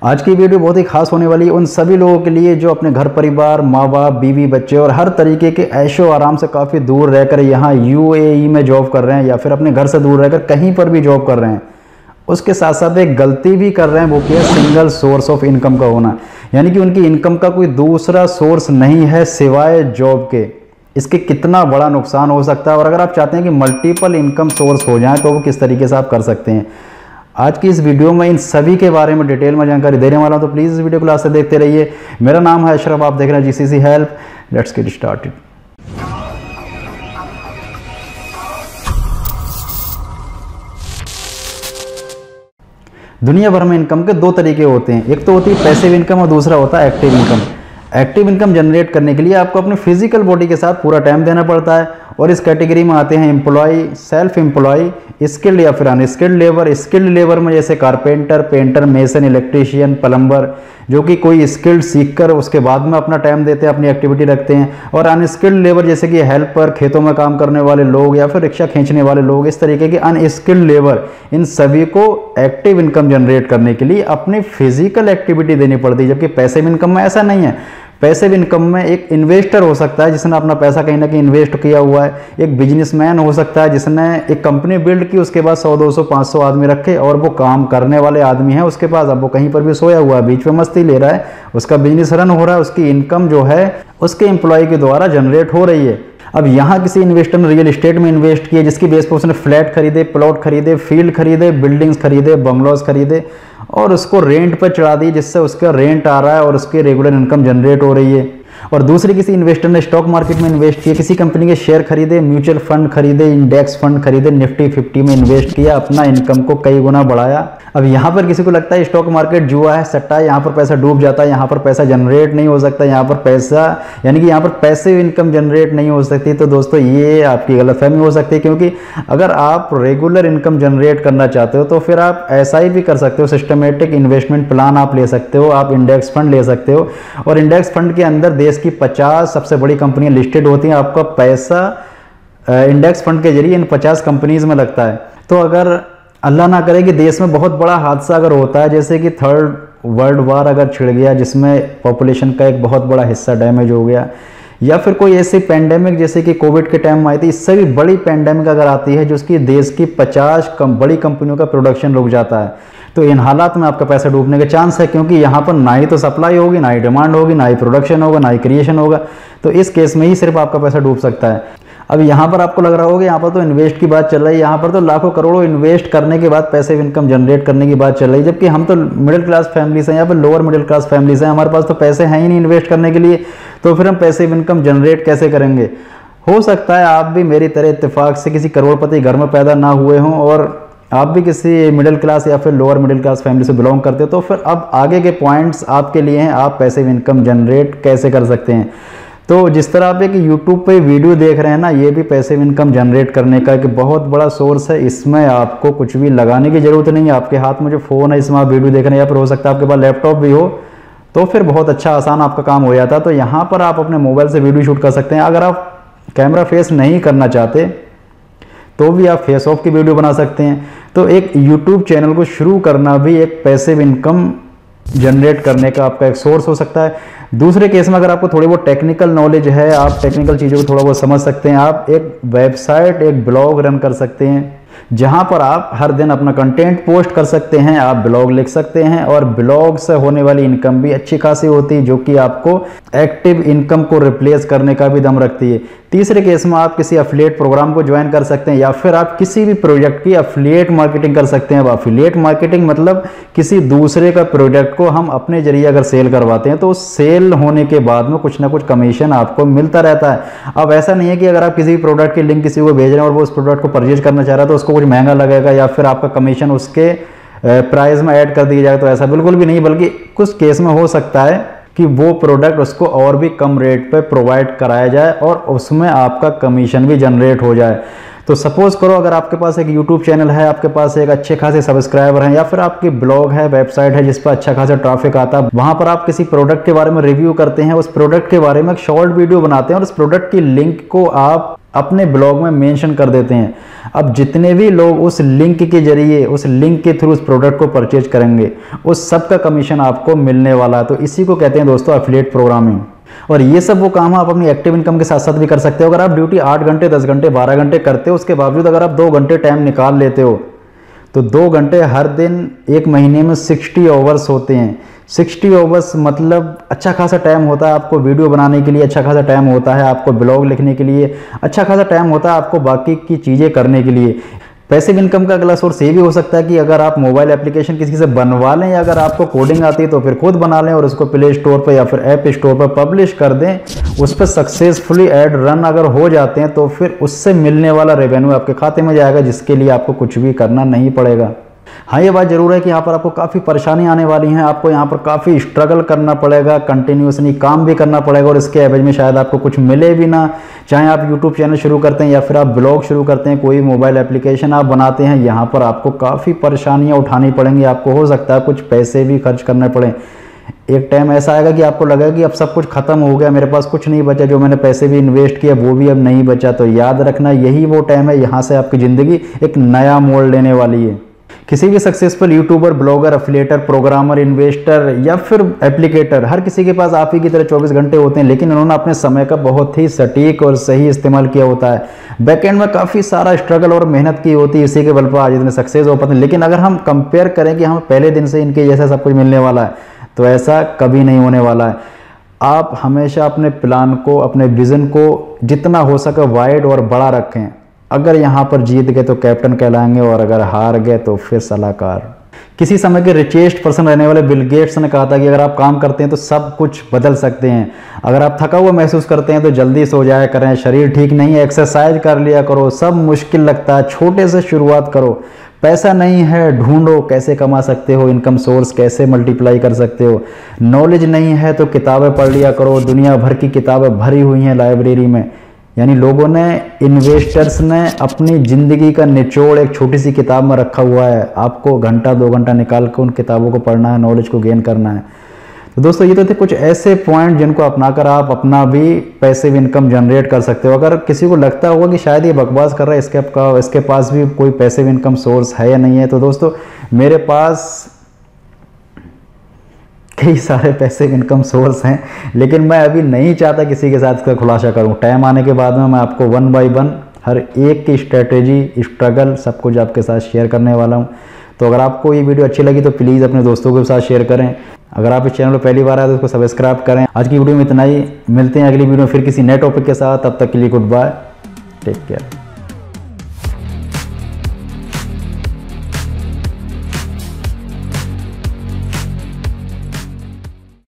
आज की वीडियो बहुत ही खास होने वाली है उन सभी लोगों के लिए जो अपने घर परिवार, माँ बाप, बीवी, बच्चे और हर तरीके के ऐशो आराम से काफ़ी दूर रहकर यहाँ यूएई में जॉब कर रहे हैं या फिर अपने घर से दूर रहकर कहीं पर भी जॉब कर रहे हैं। उसके साथ साथ एक गलती भी कर रहे हैं, वो क्या है, सिंगल सोर्स ऑफ इनकम का होना। यानी कि उनकी इनकम का कोई दूसरा सोर्स नहीं है सिवाय जॉब के। इसके कितना बड़ा नुकसान हो सकता है, और अगर आप चाहते हैं कि मल्टीपल इनकम सोर्स हो जाए तो वो किस तरीके से आप कर सकते हैं। आज की इस वीडियो में इन सभी के बारे में डिटेल में जानकारी देने वाला हूं, तो प्लीज़ इस वीडियो को लास्ट तक देखते रहिए। मेरा नाम है अशरफ, आप देख रहे हैं GCC help. Let's get started. दुनिया भर में इनकम के दो तरीके होते हैं, एक तो होती है पैसिव इनकम और दूसरा होता है active income. Active income generate करने के लिए आपको अपने फिजिकल बॉडी के साथ पूरा टाइम देना पड़ता है, और इस कैटेगरी में आते हैं एम्प्लॉय, सेल्फ एम्प्लॉय, स्किल्ड या फिर अनस्किल्ड लेबर। स्किल्ड लेबर में जैसे carpenter, painter, mason, electrician, plumber, जो कि कोई स्किल्ड सीख कर उसके बाद में अपना टाइम देते हैं, अपनी एक्टिविटी रखते हैं। और अनस्किल्ड लेबर जैसे कि हेल्पर, खेतों में काम करने वाले लोग या फिर रिक्शा खींचने वाले लोग, इस तरीके के अनस्किल्ड लेबर, इन सभी को एक्टिव इनकम जनरेट करने के लिए अपनी फिजिकल एक्टिविटी देनी पड़ती है। जबकि पैसिव इनकम में ऐसा नहीं है। पैसिव इनकम में एक इन्वेस्टर हो सकता है जिसने अपना पैसा कहीं ना कहीं इन्वेस्ट किया हुआ है, एक बिजनेसमैन हो सकता है जिसने एक कंपनी बिल्ड की, उसके बाद 100, 200, 500 आदमी रखे और वो काम करने वाले आदमी है उसके पास, अब वो कहीं पर भी सोया हुआ है, बीच में मस्ती ले रहा है, उसका बिजनेस रन हो रहा है, उसकी इनकम जो है उसके एम्प्लॉय के द्वारा जनरेट हो रही है। अब यहाँ किसी इन्वेस्टर ने रियल एस्टेट में इन्वेस्ट किया, जिसकी बेस पर उसने फ्लैट खरीदे, प्लॉट खरीदे, फील्ड खरीदे, बिल्डिंग्स खरीदे, बंगलोज खरीदे और उसको रेंट पर चढ़ा दी, जिससे उसका रेंट आ रहा है और उसकी रेगुलर इनकम जनरेट हो रही है। और दूसरी किसी इन्वेस्टर ने स्टॉक मार्केट में इन्वेस्ट किया, किसी कंपनी के शेयर खरीदे, म्यूचुअल फंड खरीदे, इंडेक्स फंड खरीदे, निफ्टी 50 में इन्वेस्ट किया, अपना इनकम को कई गुना बढ़ाया। अब यहाँ पर किसी को लगता है स्टॉक मार्केट जुआ है, सट्टा है, यहाँ पर पैसा डूब जाता है, यहाँ पर पैसा जनरेट नहीं हो सकता, यहाँ पर पैसा यानी कि यहाँ पर पैसिव इनकम जनरेट नहीं हो सकती। तो दोस्तों ये आपकी गलतफहमी हो सकती है, क्योंकि अगर आप रेगुलर इनकम जनरेट करना चाहते हो तो फिर आप ऐसा भी कर सकते हो, सिस्टमेटिक इन्वेस्टमेंट प्लान आप ले सकते हो, आप इंडेक्स फंड ले सकते हो। और इंडेक्स फंड के अंदर देश की 50 सबसे बड़ी कंपनियां लिस्टेड होती हैं। आपका पैसा इंडेक्स फंड के जरिए इन 50 कंपनीज में लगता है। तो अगर अल्लाह ना करे कि देश में बहुत बड़ा हादसा अगर होता है, जैसे कि 3rd वर्ल्ड वार अगर छिड़ गया जिसमें पॉपुलेशन का एक बहुत बड़ा हिस्सा डैमेज हो गया, या फिर कोई ऐसी पैंडेमिक जैसे कि कोविड के टाइम में आई थी, इससे भी बड़ी पैंडेमिक अगर आती है जिसकी देश की 50 बड़ी कंपनियों का प्रोडक्शन रुक जाता है, तो इन हालात में आपका पैसा डूबने के चांस है, क्योंकि यहाँ पर ना ही तो सप्लाई होगी, ना ही डिमांड होगी, ना ही प्रोडक्शन होगा, ना ही क्रिएशन होगा। तो इस केस में ही सिर्फ आपका पैसा डूब सकता है। अब यहाँ पर आपको लग रहा होगा यहाँ पर तो इन्वेस्ट की बात चल रही है, यहाँ पर तो लाखों करोड़ों इन्वेस्ट करने के बाद पैसिव इनकम जनरेट करने की बात चल रही है, जबकि हम तो मिडिल क्लास फैमिली से हैं या फिर लोअर मिडिल क्लास फैमिली से हैं, हमारे पास तो पैसे हैं ही नहीं इन्वेस्ट करने के लिए, तो फिर हम पैसिव इनकम जनरेट कैसे करेंगे। हो सकता है आप भी मेरी तरह इत्तेफाक से किसी करोड़पति घर में पैदा ना हुए हों और आप भी किसी मिडिल क्लास या फिर लोअर मिडिल क्लास फैमिली से बिलोंग करते हो, तो फिर अब आगे के पॉइंट्स आपके लिए हैं, आप पैसिव इनकम जनरेट कैसे कर सकते हैं। तो जिस तरह आप एक YouTube पे वीडियो देख रहे हैं ना, ये भी पैसिव इनकम जनरेट करने का एक बहुत बड़ा सोर्स है। इसमें आपको कुछ भी लगाने की जरूरत नहीं है, आपके हाथ में जो फ़ोन है इसमें आप वीडियो देख रहे हैं, या फिर हो सकता है आपके पास लैपटॉप भी हो, तो फिर बहुत अच्छा आसान आपका काम हो जाता है। तो यहाँ पर आप अपने मोबाइल से वीडियो शूट कर सकते हैं। अगर आप कैमरा फेस नहीं करना चाहते तो भी आप फेस ऑफ की वीडियो बना सकते हैं। तो एक यूट्यूब चैनल को शुरू करना भी एक पैसिव इनकम जनरेट करने का आपका एक सोर्स हो सकता है। दूसरे केस में अगर आपको थोड़ी बहुत टेक्निकल नॉलेज है, आप टेक्निकल चीज़ों को थोड़ा बहुत समझ सकते हैं, आप एक वेबसाइट, एक ब्लॉग रन कर सकते हैं जहां पर आप हर दिन अपना कंटेंट पोस्ट कर सकते हैं, आप ब्लॉग लिख सकते हैं, और ब्लॉग से होने वाली इनकम भी अच्छी खासी होती है, जो कि आपको एक्टिव इनकम को रिप्लेस करने का भी दम रखती है। तीसरे केस में आप किसी एफिलिएट प्रोग्राम को ज्वाइन कर सकते हैं, या फिर आप किसी भी प्रोजेक्ट की एफिलिएट मार्केटिंग कर सकते हैं। अब एफिलिएट मार्केटिंग मतलब किसी दूसरे का प्रोडक्ट को हम अपने जरिए अगर सेल करवाते हैं तो सेल होने के बाद में कुछ ना कुछ कमीशन आपको मिलता रहता है। अब ऐसा नहीं है कि अगर आप किसी भी प्रोडक्ट की लिंक किसी को भेज रहे हैं और वो उस प्रोडक्ट को परचेज करना चाह रहा है तो उसको कुछ महंगा लगेगा या फिर आपका कमीशन उसके प्राइस में ऐड कर दिया जाए, तो ऐसा बिल्कुल भी नहीं। बल्कि कुछ केस में हो सकता है कि वो प्रोडक्ट उसको और भी कम रेट पे प्रोवाइड कराया जाए और उसमें आपका कमीशन भी जनरेट हो जाए। तो सपोज करो अगर आपके पास एक यूट्यूब चैनल है, आपके पास एक अच्छे खासे सब्सक्राइबर हैं, या फिर आपकी ब्लॉग है, वेबसाइट है जिस पर अच्छा खासा ट्रैफिक आता है, वहां पर आप किसी प्रोडक्ट के बारे में रिव्यू करते हैं, उस प्रोडक्ट के बारे में एक शॉर्ट वीडियो बनाते हैं और उस प्रोडक्ट की लिंक को आप अपने ब्लॉग में मेंशन कर देते हैं। अब जितने भी लोग उस लिंक के जरिए, उस लिंक के थ्रू उस प्रोडक्ट को परचेज करेंगे, उस सब का कमीशन आपको मिलने वाला है। तो इसी को कहते हैं दोस्तों एफिलिएट प्रोग्रामिंग। और ये सब वो काम आप अपनी एक्टिव इनकम के साथ साथ भी कर सकते हो। अगर आप ड्यूटी 8 घंटे, 10 घंटे, 12 घंटे करते हो, उसके बावजूद अगर आप 2 घंटे टाइम निकाल लेते हो, तो 2 घंटे हर दिन, एक महीने में 60 आवर्स होते हैं। 60 आवर्स मतलब अच्छा खासा टाइम होता है आपको वीडियो बनाने के लिए, अच्छा खासा टाइम होता है आपको ब्लॉग लिखने के लिए, अच्छा खासा टाइम होता है आपको बाकी की चीज़ें करने के लिए। पैसिव इनकम का अगला सोर्स ये भी हो सकता है कि अगर आप मोबाइल एप्लीकेशन किसी से बनवा लें, या अगर आपको कोडिंग आती है तो फिर खुद बना लें और उसको प्ले स्टोर पर या फिर ऐप स्टोर पर पब्लिश कर दें। उस पर सक्सेसफुली ऐड रन अगर हो जाते हैं तो फिर उससे मिलने वाला रेवेन्यू आपके खाते में जाएगा, जिसके लिए आपको कुछ भी करना नहीं पड़ेगा। हाँ, ये बात जरूर है कि यहाँ पर आपको काफ़ी परेशानी आने वाली हैं, आपको यहाँ पर काफ़ी स्ट्रगल करना पड़ेगा, कंटिन्यूसली काम भी करना पड़ेगा और इसके एवज में शायद आपको कुछ मिले भी ना। चाहे आप यूट्यूब चैनल शुरू करते हैं या फिर आप ब्लॉग शुरू करते हैं, कोई मोबाइल एप्लीकेशन आप बनाते हैं, यहाँ पर आपको काफ़ी परेशानियाँ उठानी पड़ेंगी। आपको हो सकता है कुछ पैसे भी खर्च करने पड़े। एक टाइम ऐसा आएगा कि आपको लगेगा कि अब सब कुछ खत्म हो गया, मेरे पास कुछ नहीं बचा, जो मैंने पैसे भी इन्वेस्ट किया वो भी अब नहीं बचा। तो याद रखना, यही वो टाइम है, यहाँ से आपकी ज़िंदगी एक नया मोड़ लेने वाली है। किसी भी successful YouTuber, blogger, affiliator, programmer, investor या फिर एप्लीकेटर, हर किसी के पास आप ही की तरह 24 घंटे होते हैं, लेकिन उन्होंने अपने समय का बहुत ही सटीक और सही इस्तेमाल किया होता है। बैकएंड में काफ़ी सारा स्ट्रगल और मेहनत की होती है, इसी के बल पर आज इतने सक्सेस हो पाते हैं। लेकिन अगर हम कंपेयर करें कि हमें पहले दिन से इनके जैसा सब कुछ मिलने वाला है, तो ऐसा कभी नहीं होने वाला है। आप हमेशा अपने प्लान को, अपने विज़न को जितना हो सके वाइड और बड़ा रखें। अगर यहाँ पर जीत गए तो कैप्टन कहलाएंगे और अगर हार गए तो फिर सलाहकार। किसी समय के रिचेस्ट पर्सन रहने वाले बिल गेट्स ने कहा था कि अगर आप काम करते हैं तो सब कुछ बदल सकते हैं। अगर आप थका हुआ महसूस करते हैं तो जल्दी सो जाया करें, शरीर ठीक नहीं है एक्सरसाइज कर लिया करो, सब मुश्किल लगता है छोटे से शुरुआत करो। पैसा नहीं है, ढूंढो कैसे कमा सकते हो, इनकम सोर्स कैसे मल्टीप्लाई कर सकते हो। नॉलेज नहीं है तो किताबें पढ़ लिया करो, दुनिया भर की किताबें भरी हुई हैं लाइब्रेरी में। यानी लोगों ने, इन्वेस्टर्स ने अपनी ज़िंदगी का निचोड़ एक छोटी सी किताब में रखा हुआ है। आपको घंटा 2 घंटा निकाल कर उन किताबों को पढ़ना है, नॉलेज को गेन करना है। तो दोस्तों, ये तो थे कुछ ऐसे पॉइंट जिनको अपनाकर आप अपना भी पैसिव इनकम जनरेट कर सकते हो। अगर किसी को लगता होगा कि शायद ये बकवास कर रहा है, इसके पास भी कोई पैसिव इनकम सोर्स है या नहीं है, तो दोस्तों मेरे पास कई सारे पैसिव इनकम सोर्स हैं, लेकिन मैं अभी नहीं चाहता किसी के साथ इसका खुलासा करूं। टाइम आने के बाद में मैं आपको 1 बाय 1 हर एक की स्ट्रेटेजी, स्ट्रगल सब कुछ आपके साथ शेयर करने वाला हूं। तो अगर आपको ये वीडियो अच्छी लगी तो प्लीज़ अपने दोस्तों के साथ शेयर करें। अगर आप इस चैनल पर पहली बार आए तो उसको सब्सक्राइब करें। आज की वीडियो में इतना ही, मिलते हैं अगली वीडियो में फिर किसी नए टॉपिक के साथ। तब तक के लिए गुड बाय, टेक केयर।